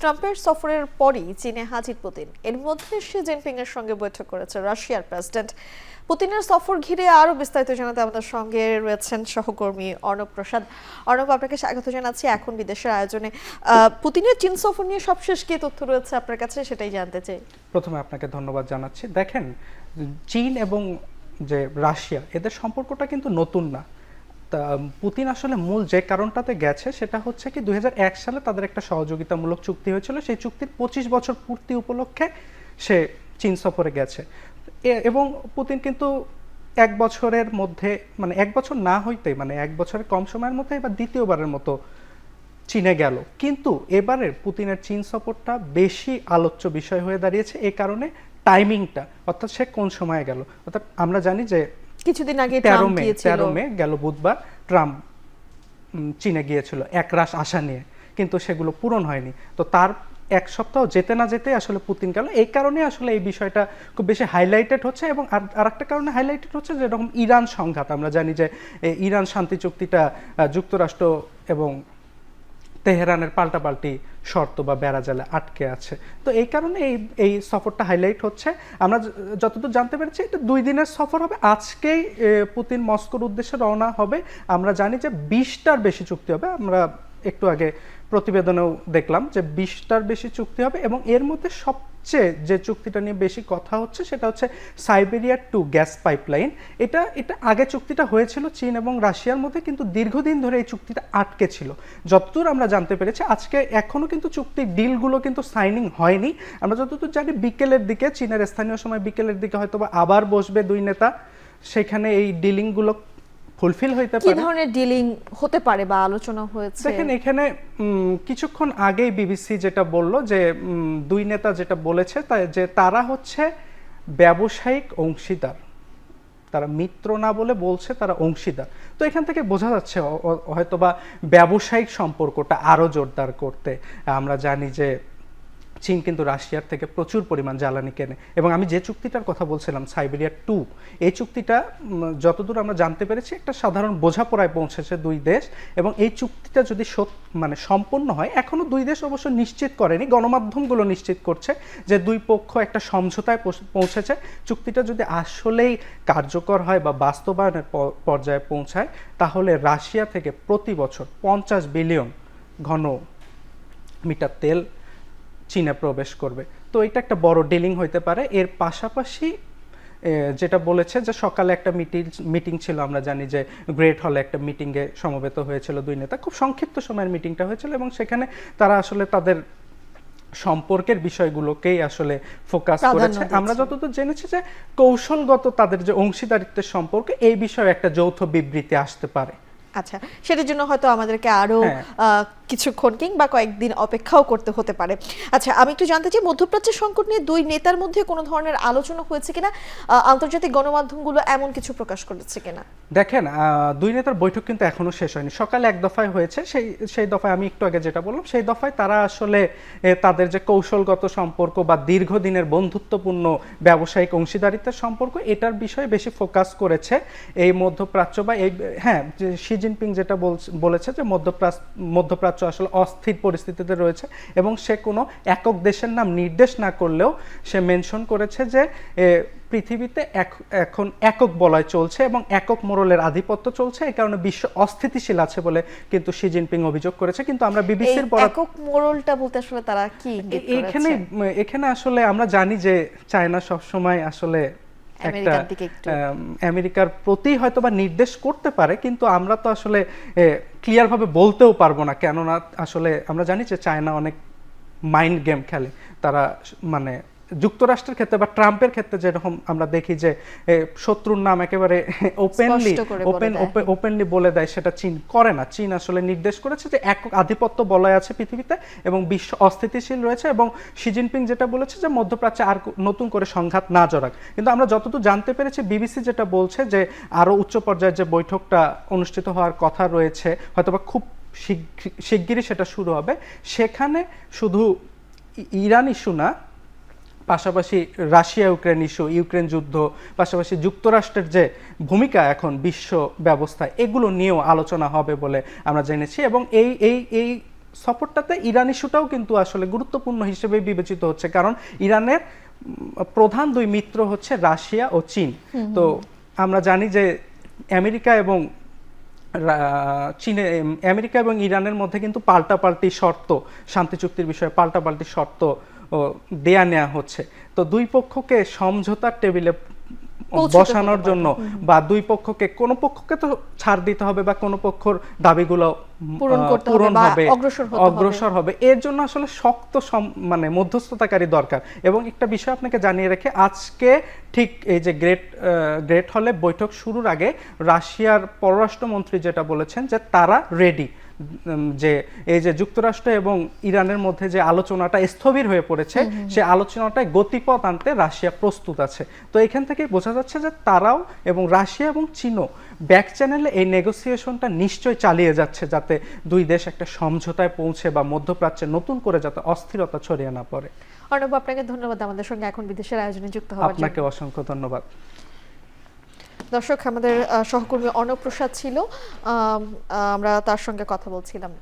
ট্রাম্পের সফরের পরই চীনে হাজির পুতিন। এর মধ্যে শি জিনপিং এর সঙ্গে বৈঠক করেছে রাশিয়ার প্রেসিডেন্ট। পুতিনের সফর ঘিরে আরো বিস্তারিত জানাতে আমাদের সঙ্গে রয়েছেন সহকর্মী অর্ণব প্রসাদ। অর্ণব, আপনাকে স্বাগত জানাচ্ছি এখন বিদেশের আয়োজনে। পুতিনের চীন সফর নিয়ে সবশেষ কি তথ্য রয়েছে আপনার কাছে, সেটাই জানতে চাই। প্রথমে আপনাকে ধন্যবাদ জানাচ্ছি। দেখেন, চীন এবং যে রাশিয়া, এদের সম্পর্কটা কিন্তু নতুন না। তা পুতিন আসলে মূল যে কারণটাতে গেছে সেটা হচ্ছে কি 2001 সালে তাদের একটা সহযোগিতামূলক চুক্তি হয়েছিল, সেই চুক্তির 25 বছর পূর্তি উপলক্ষে সে চীন সফরে গেছে। এবং পুতিন কিন্তু এক বছরের মধ্যে, মানে এক বছর না হইতেই, মানে এক বছরের কম সময়ের মধ্যে এবার দ্বিতীয়বারের মতো চীনে গেল। কিন্তু এবারের পুতিনের চীন সফরটা বেশি আলোচ্য বিষয় হয়ে দাঁড়িয়েছে এই কারণে টাইমিংটা, অর্থাৎ সে কোন সময়ে গেল। অর্থাৎ আমরা জানি যে কিছুদিন আগে 13 মে গেল বুধবার ট্রাম্প চীনে গিয়েছিল একরাশ আশা নিয়ে, কিন্তু সেগুলো পূরণ হয়নি। তো তার এক সপ্তাহ যেতে না যেতে আসলে পুতিন গেল। এই কারণে আসলে এই বিষয়টা খুব বেশি হাইলাইটেড হচ্ছে। এবং আর একটা কারণে হাইলাইটেড হচ্ছে যেরকম ইরান সংঘাত, আমরা জানি যে ইরান শান্তি চুক্তিটা যুক্তরাষ্ট্র এবং তেহরানের পাল্টাপাল্টি শর্ত বা বেড়াজালে আটকে আছে। তো এই কারণে এই সফরটা হাইলাইট হচ্ছে। আমরা যতদূর জানতে পেরেছি এটা 2 দিনের সফর হবে। আজকেই পুতিন মস্কোর উদ্দেশ্যে রওনা হবে। আমরা জানি যে 20টার বেশি চুক্তি হবে। আমরা একটু আগে প্রতিবেদনেও দেখলাম যে 20টার বেশি চুক্তি হবে। এবং এর মধ্যে সবচেয়ে যে চুক্তিটা নিয়ে বেশি কথা হচ্ছে সেটা হচ্ছে সাইবেরিয়া 2 গ্যাস পাইপলাইন। এটা আগে চুক্তিটা হয়েছিল চীন এবং রাশিয়ার মধ্যে, কিন্তু দীর্ঘদিন ধরে এই চুক্তিটা আটকে ছিল। যতদূর আমরা জানতে পেরেছি আজকে এখনো কিন্তু চুক্তির ডিলগুলো কিন্তু সাইনিং হয়নি। আমরা যতদূর জানি বিকেলের দিকে, চীনের স্থানীয় সময় বিকেলের দিকে হয়তো বা আবার বসবে দুই নেতা, সেখানে এই ডিলিংগুলো ফুলফিল হইতে পারে। কি ধরনের ডিলিং হতে পারে বা আলোচনা হয়েছে? দেখেন, এখানে কিছুক্ষণ আগেই বিবিসি যেটা বললো যে দুই নেতা যেটা বলেছে যে তারা হচ্ছে ব্যবসায়িক অংশীদার, তারা মিত্র না বলে বলছে তারা অংশীদার। তো এখান থেকে বোঝা যাচ্ছে হয়তোবা ব্যবসায়িক সম্পর্কটা আরো জোরদার করতে। আমরা জানি যে চীন কিন্তু রাশিয়ার থেকে প্রচুর পরিমাণ জ্বালানি কেনে। এবং আমি যে চুক্তিটার কথা বলছিলাম সাইবেরিয়া 2, এই চুক্তিটা যতদূর আমরা জানতে পেরেছি একটা সাধারণ বোঝাপড়ায় পৌঁছেছে দুই দেশ। এবং এই চুক্তিটা যদি মানে সম্পন্ন হয়, এখনো দুই দেশ অবশ্য নিশ্চিত করেনি, গণমাধ্যমগুলো নিশ্চিত করছে যে দুই পক্ষ একটা সমঝোতায় পৌঁছেছে। চুক্তিটা যদি আসলেই কার্যকর হয় বা বাস্তবায়নের পর্যায়ে পৌঁছায়, তাহলে রাশিয়া থেকে প্রতি বছর 50 বিলিয়ন ঘন মিটার তেল চীনে প্রবেশ করবে। তো এটা একটা বড় ডিলিং হইতে পারে। এর পাশাপাশি যেটা বলেছে যে সকালে একটা মিটিং ছিল, আমরা জানি যে গ্রেট হলে একটা মিটিংয়ে সমবেত হয়েছিল দুই নেতা। খুব সংক্ষিপ্ত সময়ের মিটিংটা হয়েছিল এবং সেখানে তারা আসলে তাদের সম্পর্কের বিষয়গুলোকেই আসলে ফোকাস করেছে। আমরা যতদূর জেনেছি যে কৌশলগত তাদের যে অংশীদারিত্বের সম্পর্ক, এই বিষয়ে একটা যৌথ বিবৃতি আসতে পারে। আচ্ছা, সেটার জন্য হয়তো আমাদেরকে আরো কিছুক্ষণ কিংবা কয়েকদিন অপেক্ষাও করতে হতে পারে। আচ্ছা, আমি একটু জানতে চাই মধ্যপ্রাচ্যের সংকট নিয়ে দুই নেতার মধ্যে কোনো ধরনের আলোচনা হয়েছে কিনা, আন্তর্জাতিক গণমাধ্যমগুলো এমন কিছু প্রকাশ করেছে কিনা? দেখেন, দুই নেতার বৈঠক কিন্তু এখনো শেষ হয়নি। সকালে এক দফায় হয়েছে, সেই দফায় আমি একটু আগে যেটা বললাম, সেই দফায় তারা আসলে তাদের যে কৌশলগত সম্পর্ক বা দীর্ঘদিনের বন্ধুত্বপূর্ণ ব্যবসায়িক অংশীদারিত্বের সম্পর্ক, এটার বিষয়ে বেশি ফোকাস করেছে। এই মধ্যপ্রাচ্য বা এই শি জিনপিং যেটা বলেছে যে মধ্যপ্রাচ্য আসলে অস্থির পরিস্থিতিতে রয়েছে এবং সে কোনো একক দেশের নাম নির্দেশ না করলেও সে মেনশন করেছে যে পৃথিবীতে এখন একক বলয় চলছে এবং একক মোড়লের আধিপত্য চলছে। এই কারণে বিশ্ব অস্থিতিশীল আছে বলে কিন্তু শি জিনপিং অভিযোগ করেছে। কিন্তু আমরা বিবিসির একক মোড়লটা বলতে আসলে তারা কি ইঙ্গিত করেছে? এখানে আসলে আমরা জানি যে চায়না সবসময় আসলে আমেরিকার প্রতি হয়তোবা নির্দেশ করতে পারে, কিন্তু আমরা তো আসলে ক্লিয়ার ভাবে বলতেও পারবো না। কেননা আসলে আমরা জানি যে চায়না অনেক মাইন্ড গেম খেলে। তারা মানে যুক্তরাষ্ট্রের ক্ষেত্রে বা ট্রাম্পের ক্ষেত্রে যেরকম আমরা দেখি যে শত্রুর নাম একেবারে ওপেনলি বলে দেয়, সেটা চীন করে না। চীন আসলে নির্দেশ করেছে যে একক আধিপত্য বলয় আছে পৃথিবীতে এবং বিশ্ব অস্থিতিশীল রয়েছে। এবং শি জিনপিং যেটা বলেছে যে মধ্যপ্রাচ্যে আর নতুন করে সংঘাত না জড়াক। কিন্তু আমরা যতদূর জানতে পেরেছি বিবিসি যেটা বলছে যে আরো উচ্চ পর্যায়ের যে বৈঠকটা অনুষ্ঠিত হওয়ার কথা রয়েছে, হয়তোবা খুব শিগগিরই সেটা শুরু হবে। সেখানে শুধু ইরান ইস্যু না, পাশাপাশি রাশিয়া ইউক্রেন ইস্যু, ইউক্রেন যুদ্ধ, পাশাপাশি যুক্তরাষ্ট্রের যে ভূমিকা এখন বিশ্ব ব্যবস্থায়, এগুলো নিয়েও আলোচনা হবে বলে আমরা জেনেছি। এবং এই সফরটাতে ইরান ইস্যুটাও কিন্তু আসলে গুরুত্বপূর্ণ হিসেবে বিবেচিত হচ্ছে, কারণ ইরানের প্রধান দুই মিত্র হচ্ছে রাশিয়া ও চীন। তো আমরা জানি যে আমেরিকা এবং চীনে, আমেরিকা এবং ইরানের মধ্যে কিন্তু পাল্টাপাল্টি শর্ত, শান্তি চুক্তির বিষয়ে পাল্টাপাল্টি শর্ত দেয়া নেওয়া হচ্ছে। তো দুই পক্ষকে সমঝোতার টেবিলে বসানোর জন্য বা দুই পক্ষকে, কোন পক্ষকে তো ছাড় দিতে হবে বা কোন পক্ষর দাবিগুলো পূরণ হবে, অগ্রসর হবে, এর জন্য আসলে শক্ত মানে মধ্যস্থতাকারী দরকার। এবং একটা বিষয় আপনাকে জানিয়ে রেখে, আজকে ঠিক এই যে গ্রেট হলে বৈঠক শুরুর আগে রাশিয়ার পররাষ্ট্রমন্ত্রী যেটা বলেছেন যে তারা রেডি, যে এই যে যুক্তরাষ্ট্র এবং ইরানের মধ্যে যে আলোচনাটা স্থবির হয়ে পড়েছে, সে আলোচনাটায় গতিপথ আনতে রাশিয়া প্রস্তুত আছে। তো এখান থেকে বোঝা যাচ্ছে যে তারাও এবং রাশিয়া এবং চীনও ব্যাক চ্যানেলে এই নেগোসিয়েশনটা নিশ্চয়ই চালিয়ে যাচ্ছে, যাতে দুই দেশ একটা সমঝোতায় পৌঁছে বা মধ্যপ্রাচ্যে নতুন করে যাতে অস্থিরতা ছড়িয়ে না পড়ে। অর্ণব, আপনাকে ধন্যবাদ আমাদের সঙ্গে এখন বিদেশের আয়োজনে যুক্ত হওয়ার জন্য। আপনাকে অসংখ্য ধন্যবাদ। দর্শক, আমাদের সহকর্মী অর্ণব প্রসাদ ছিল, আমরা তার সঙ্গে কথা বলছিলাম।